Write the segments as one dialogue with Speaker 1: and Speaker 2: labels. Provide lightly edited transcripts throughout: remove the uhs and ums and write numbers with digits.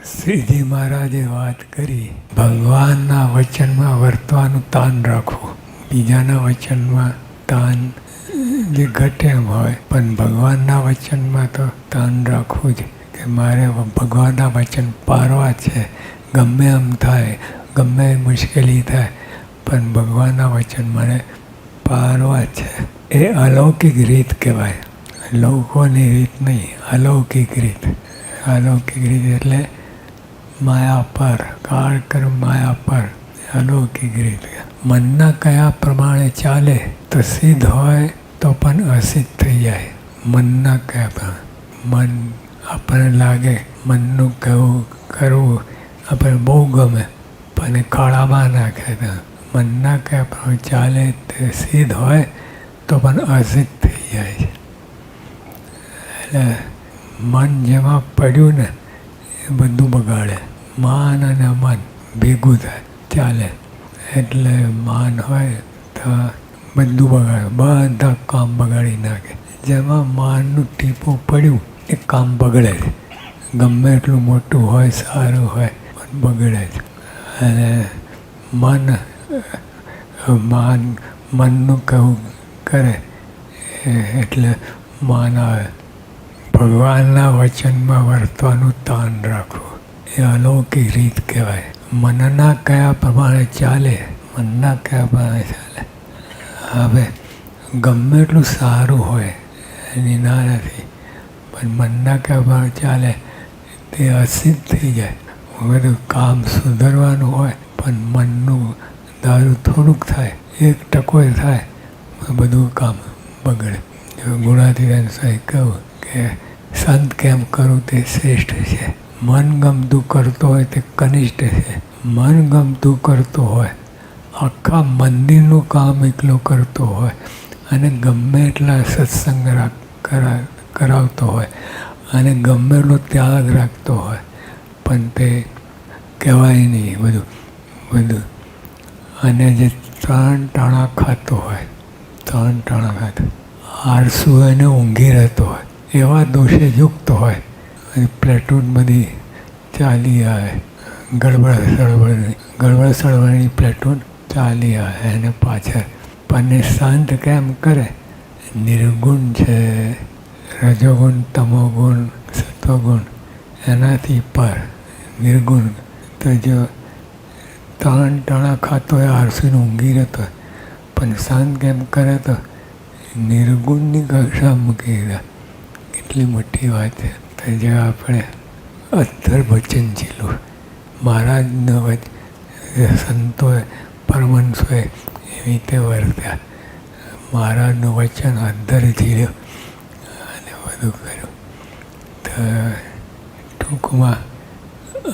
Speaker 1: શ્રીજી મહારાજે વાત કરી, ભગવાનના વચનમાં વર્તવાનું તાન રાખવું. બીજાના વચનમાં તાન જે ઘટે એમ હોય, પણ ભગવાનના વચનમાં તો તાન રાખવું જ કે મારે ભગવાનના વચન પારવા છે. ગમે એમ થાય, ગમે એ મુશ્કેલી થાય, પણ ભગવાનના વચન મને પારવા છે. એ અલૌકિક રીત કહેવાય. લોકોની રીત નહીં, અલૌકિક રીત. અલૌકિક રીત એટલે માયા પર, કાળક્રમ માયા પર, અલૌકિક રીત. મનના કયા પ્રમાણે ચાલે તો સિદ્ધ હોય તો પણ અસિદ્ધ થઈ જાય. મનના કયા પ્રમાણે, મન આપણને લાગે મનનું કહેવું કરવું આપણે બહુ ગમે, પણ એ ખાડામાં નાખે તો મનના કયા પ્રમાણે ચાલે તે સિદ્ધ હોય તો પણ અસિદ્ધ થઈ જાય છે. એટલે મન જેમાં પડ્યું ને એ બધું બગાડે. માન અને અમન ભેગું થાય ચાલે. એટલે માન હોય તો બધું બગાડે, બધા કામ બગાડી નાખે. જેમાં માનનું ટીપું પડ્યું એ કામ બગડે છે. ગમે એટલું મોટું હોય, સારું હોય, પણ બગડે છે. અને મનનું કહેવું કરે એટલે માન આવે. ભગવાનના વચનમાં વર્તવાનું તાન રાખવું એ અલૌકિક રીત કહેવાય. મનના કયા પ્રમાણે ચાલે, મનના કયા પ્રમાણે ચાલે. હવે ગમે એટલું સારું હોય એની ના નથી, પણ મનના કયા પ્રમાણે ચાલે તે અસિદ્ધ થઈ જાય. બધું કામ સુધરવાનું હોય પણ મનનું દારૂ થોડુંક થાય, 1% થાય, બધું કામ બગડે. ગુણાતીતાન સાહેબ કહ્યું કે સંત કેમ કરવું તે શ્રેષ્ઠ છે. મન ગમતું કરતો હોય તે કનિષ્ઠ છે. મન ગમતું કરતો હોય, આખા મંદિરનું કામ એકલો કરતો હોય અને ગમે એટલા સત્સંગ કરાવતો હોય અને ગમે એટલો ત્યાગ રાખતો હોય, પણ તે કહેવાય નહીં બધું. અને જે 3 ટાણા ખાતો હોય, 3 ટાણા ખાતો, આળસુ એને ઊંઘી રહેતો હોય, એવા દોષે યુક્ત હોય, પ્લેટૂન બધી ચાલી આવે. ગડબડ સળવડની પ્લેટૂન ચાલી આવે એને પાછળ. પણ એ શાંત કેમ કરે? નિર્ગુણ છે. રજોગુણ, તમોગુણ, સત્વગુણ એનાથી પર નિર્ગુણ. તો જો 3 ટાણા ખાતો હોય, આળસુને ઊંઘી રહેતો હોય, પણ શાંત કેમ કરે તો નિર્ગુણની કક્ષા મૂકી દે. કેટલી મોટી વાત છે. તો જે આપણે અત્તર વચન ઝીલું, મહારાજના સંતોએ, પરમહંસોએ એવી રીતે વર્ત્યા. મહારાજનું વચન અદ્ધર ઝીલ્યું અને બધું કર્યું. તો ટૂંકમાં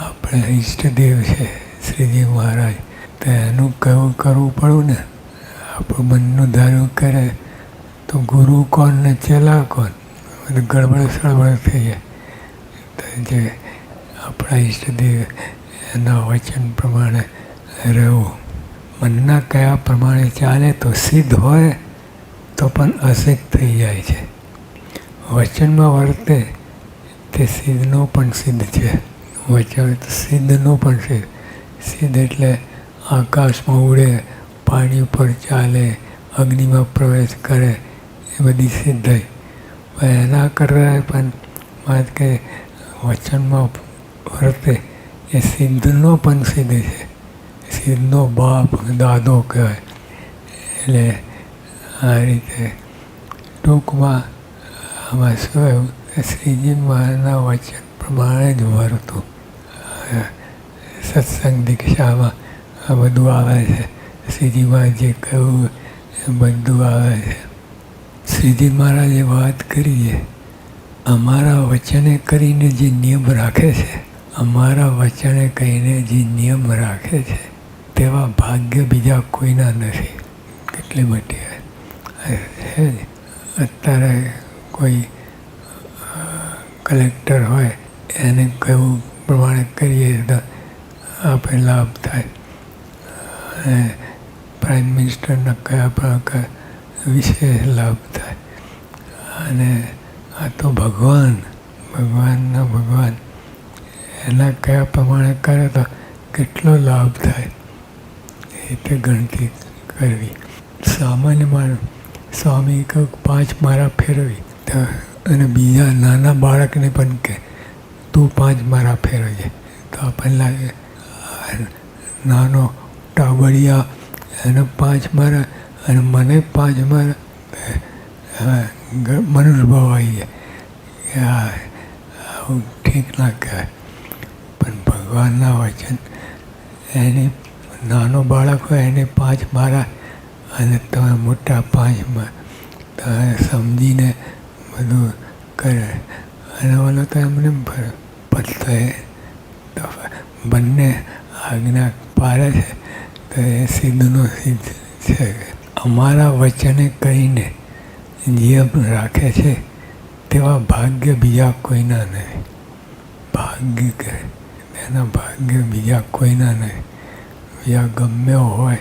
Speaker 1: આપણે ઈષ્ટદેવ છે શ્રીજી મહારાજ, તો એનું કહેવું કરવું પડવું ને. આપણું મનનું ધાર્યું કરે તો ગુરુ કોણ ને ચેલા કોણ, બધું ગડબડ સળબડ થઈ જાય. તો જે આપણા ઈષ્ટદેવ એના વચન પ્રમાણે રહેવું. મનના કયા પ્રમાણે ચાલે તો સિદ્ધ હોય તો પણ અસિદ્ધ થઈ જાય છે. વચનમાં વર્તે તે સિદ્ધનો પણ સિદ્ધ છે. વચન સિદ્ધનો પણ સિદ્ધ. સિદ્ધ એટલે આકાશમાં ઉડે, પાણી ઉપર ચાલે, અગ્નિમાં પ્રવેશ કરે, એ બધી સિદ્ધાઈ. પણ એના કરતાં પણ વાત કે વચનમાં વર્તે એ સિદ્ધનો પણ સિદ્ધ છે. સિદ્ધનો બાપ દાદો કહેવાય. એટલે આ રીતે ટૂંકમાં આમાં શું એવું કે શ્રીજી મહારાજના વચન પ્રમાણે જ વર્તું. સત્સંગ દીક્ષામાં આ બધું આવે છે. શ્રીજી મહારાજ જે કહ્યું એ બધું આવે છે. શ્રીજી મહારાજે વાત કરી છે, અમારા વચને કરીને જે નિયમ રાખે છે, અમારા વચને કહીને જે નિયમ રાખે છે તેવા ભાગ્ય બીજા કોઈના નથી. કેટલી મોટી છે. અત્યારે કોઈ કલેક્ટર હોય એને કહેવું પ્રમાણે કરીએ તો આપણે લાભ થાય. અને પ્રાઇમ મિનિસ્ટરના કયા પ્રકાર વિશેષ લાભ થાય. અને આ તો ભગવાનના ભગવાન એના કયા પ્રમાણે કરે તો કેટલો લાભ થાય એ તે ગણતરી કરવી. સામાન્ય માણસ સ્વામી કહું 5 મારા ફેરવી તો અને બીજા નાના બાળકને પણ કહે તું 5 મારા ફેરવજે તો આપણને લાગે નાનો ટાબડિયા એને 5 મારા અને મને 5 મારા મનુષ્ય ભાવ આવી જાય કે આવું ઠીક ના કહેવાય. પણ ભગવાનના વચન એની નાનો બાળક હોય એને 5 મારા અને તમે મોટા 5 તમે સમજીને બધું કરે અને ઓલો તો એમને પતતો બંને આજ્ઞા પાડે છે તો એ સિદ્ધનો સિદ્ધ છે. અમારા વચને કહીને જે રાખે છે તેવા ભાગ્ય બીજા કોઈના નથી. ભાગ્ય કહે એના ભાગ્ય બીજા કોઈના નથી. બીજા ગમે હોય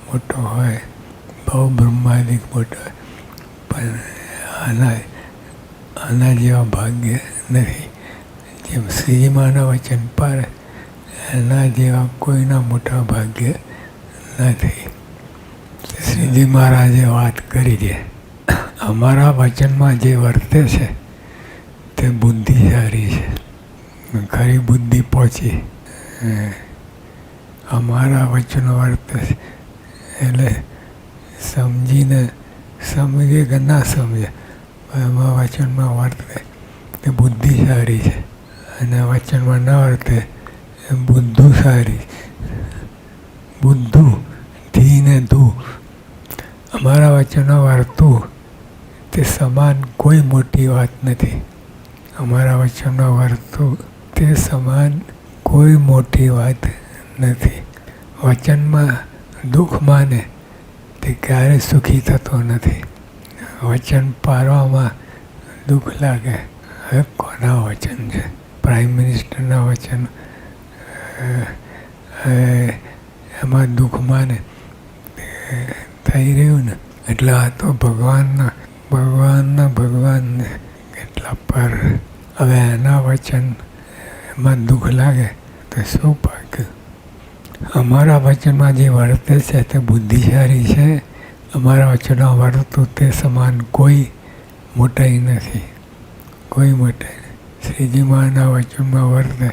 Speaker 1: મોટો હોય બહુ બ્રહ્માદિક મોટો પણ આના જેવા ભાગ્ય નથી. જેમ શ્રીમાના વચન પાડે એના જેવા કોઈના મોટા ભાગ્ય નથી. શ્રીજી મહારાજે વાત કરી છે અમારા વચનમાં જે વર્તે છે તે બુદ્ધિશાળી છે. ખરી બુદ્ધિ પહોંચી અમારા વચનો વર્તે છે એટલે સમજીને સમજે કે ના સમજે એમાં વચનમાં વર્તે તે બુદ્ધિશાળી છે અને વચનમાં ન વર્તે એ બુદ્ધુશાળી. બુદ્ધુ ધીને ધુ અમારા વચનો વર્તું તે સમાન કોઈ મોટી વાત નથી. અમારા વચનો વર્તું તે સમાન કોઈ મોટી વાત નથી. વચનમાં દુઃખ માને તે ક્યારે સુખી થતો નથી. વચન પાળવામાં દુઃખ લાગે હવે કોના વચન છે? પ્રાઇમ મિનિસ્ટરના વચન એમાં દુઃખ માને થઈ રહ્યું ને એટલે આ તો ભગવાનને કેટલા પર હવે એના વચન એમાં દુઃખ લાગે તો શું પાક્યું? અમારા વચનમાં જે વર્તે છે તે બુદ્ધિશાળી છે. અમારા વચનો વર્તું તે સમાન કોઈ મોટાઈ નથી. કોઈ મોટાઈ નથી. શ્રીજી મહારાજના વચનમાં વર્તે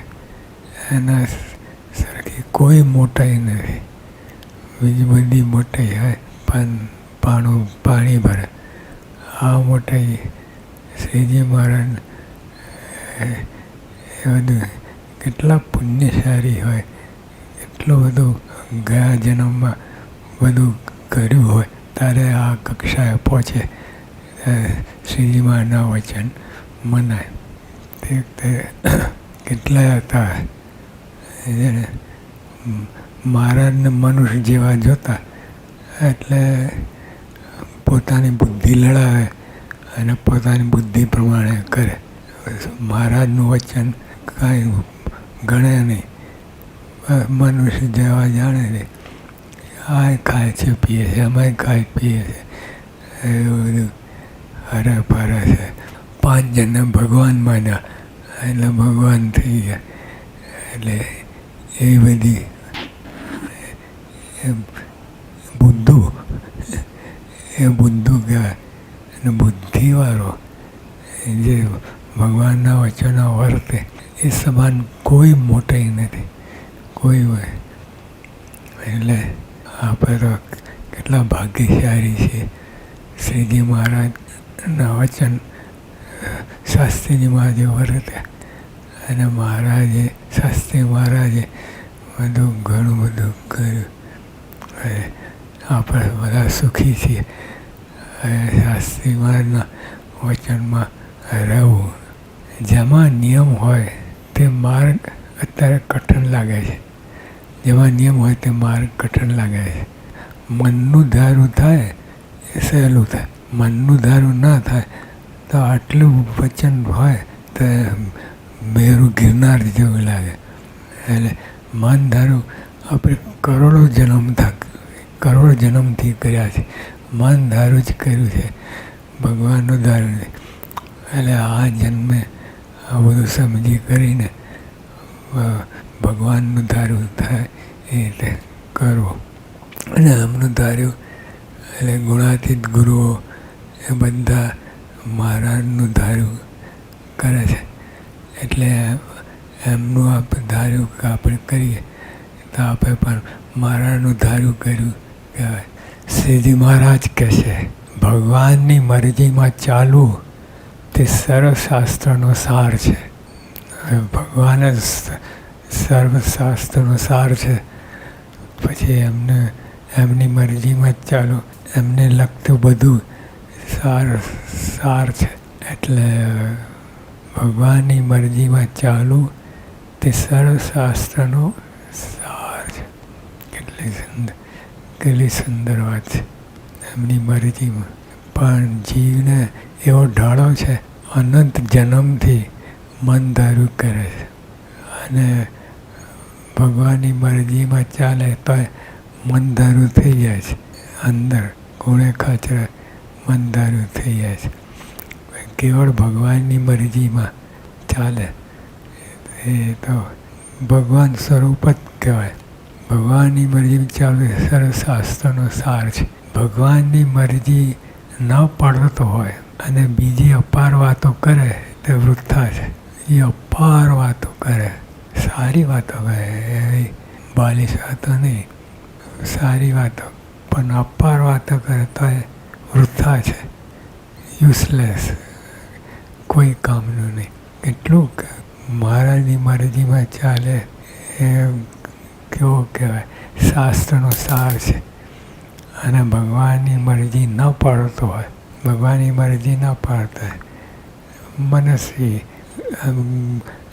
Speaker 1: એના સરખી કોઈ મોટાઈ નથી. બીજી બધી મોટાઈ હોય પાણી ભરે આ મોટાઈ શ્રીજી મહારાજ એ બધું કેટલા પુણ્યશાળી હોય. એટલું બધું ગયા જન્મમાં બધું કર્યું હોય ત્યારે આ કક્ષાએ પહોંચે શ્રીજી મહારાજના વચન મનાય. તે કેટલાય હતા જેને મહારાજને મનુષ્ય જેવા જોતા એટલે પોતાની બુદ્ધિ લડાવે અને પોતાની બુદ્ધિ પ્રમાણે કરે. મહારાજનું વચન કાંઈ ગણે નહીં. મનુષ્ય જેવા જાણે છે. આ ખાય છે પીએ છે અમે ખાય પીએ છે એવું બધું હરે ફરે છે. 5 જણને ભગવાન માન્યા એટલે ભગવાન થઈ ગયા. એટલે એ બધી બુદ્ધુ કહેવાય. અને બુદ્ધિવાળો જે ભગવાનના વચનો વર્તે એ સમાન કોઈ મોટાઈ નથી. કોઈ હોય એટલે આપણે તો કેટલા ભાગ્યશાળી છે. શ્રીજી મહારાજના વચન શાસ્ત્રીજી મહારાજે વર્ત્યા અને શાસ્ત્રી મહારાજે બધું ઘણું બધું કર્યું. આપણે બધા સુખી છીએ. શાસ્ત્રી મહારાજના વચનમાં રહેવું. જેમાં નિયમ હોય તે માર્ગ અત્યારે કઠણ લાગે છે. જેમાં નિયમ હોય તે માર્ગ કઠણ લાગે છે. મનનું ધારું થાય એ સહેલું થાય. મનનું ધારું ના થાય તો આટલું વચન હોય તો મેરું ગિરનાર જેવું લાગે. એટલે મન ધારું આપણે કરોડો જન્મથી કર્યા છે. મન ધારું જ કર્યું છે. ભગવાનનું ધારું છે. એટલે આ જન્મે આ બધું સમજી કરીને ભગવાનનું ધાર્યું થાય એ રીતે કરવું. અને આમનું ધાર્યું એટલે ગુણાતીત ગુરુઓ એ બધા મહારાજનું ધાર્યું કરે છે. એટલે એમનું આપણે ધાર્યું કે આપણે કરીએ તો આપણે પણ મહારાજનું ધાર્યું કર્યું કહેવાય. શ્રીજી મહારાજ કહે છે, ભગવાનની મરજીમાં ચાલવું તે સર્વશાસ્ત્રનો સાર છે. ભગવાન જ સર્વશાસ્ત્રનો સાર છે. પછી એમની મરજીમાં જ ચાલો, એમને લગતું બધું સાર છે. એટલે ભગવાનની મરજીમાં ચાલવું તે સર્વશાસ્ત્રનો સાર છે. કેટલી સુંદર વાત છે. એમની મરજીમાં પણ જીવને એવો ઢાળો છે, અનંત જન્મથી મન ધાર્યું કરે છે. અને ભગવાનની મરજીમાં ચાલે તો મન ધાર્યું થઈ જાય છે. અંદર કોણે ખાચરે મન ધાર્યું થઈ જાય છે. કેવળ ભગવાનની મરજીમાં ચાલે એ તો ભગવાન સ્વરૂપ જ કહેવાય. ભગવાનની મરજીમાં ચાલે સર્વશાસ્ત્રનો સાર છે. ભગવાનની મરજી ન પડતો હોય અને બીજી અપાર વાતો કરે તે વૃથા છે. એ અપાર વાતો કરે, સારી વાતો કરે, એવી બાલિશ વાતો નહીં, સારી વાતો, પણ અપાર વાતો કરે તો એ વૃથા છે, યુઝલેસ, કોઈ કામનું નહીં. કેટલું મહારાજની મરજીમાં ચાલે એ કેવો કહેવાય, શાસ્ત્રનો સાર છે. અને ભગવાનની મરજી ન પાડતો હોય, ભગવાનની મરજી ન પાડતા મનસ્વી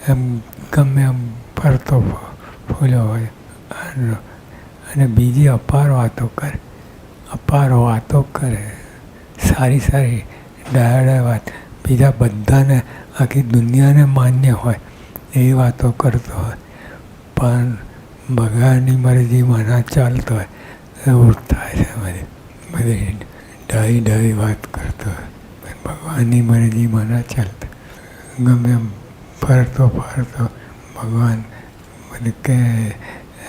Speaker 1: એમ ગમે એમ ફરતો ફૂલ્યો હોય અને બીજી અપાર વાતો કરે, સારી ડાયડા વાત, બીજા બધાને આખી દુનિયાને માન્ય હોય એવી વાતો કરતો હોય, પણ ભગવાનની મરજીમાં ના ચાલતો હોય એવું થાય છે. બધી ડાઈ વાત કરતો હોય, ભગવાનની મરજીમાં ના ચાલતો, ગમે એમ ફરતો ભગવાન મને કહે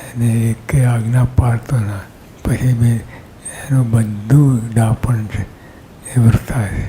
Speaker 1: એને એકે આજ્ઞા પાડતો ના, પછી એનું બધું ડાપણ છે એ વૃથા છે.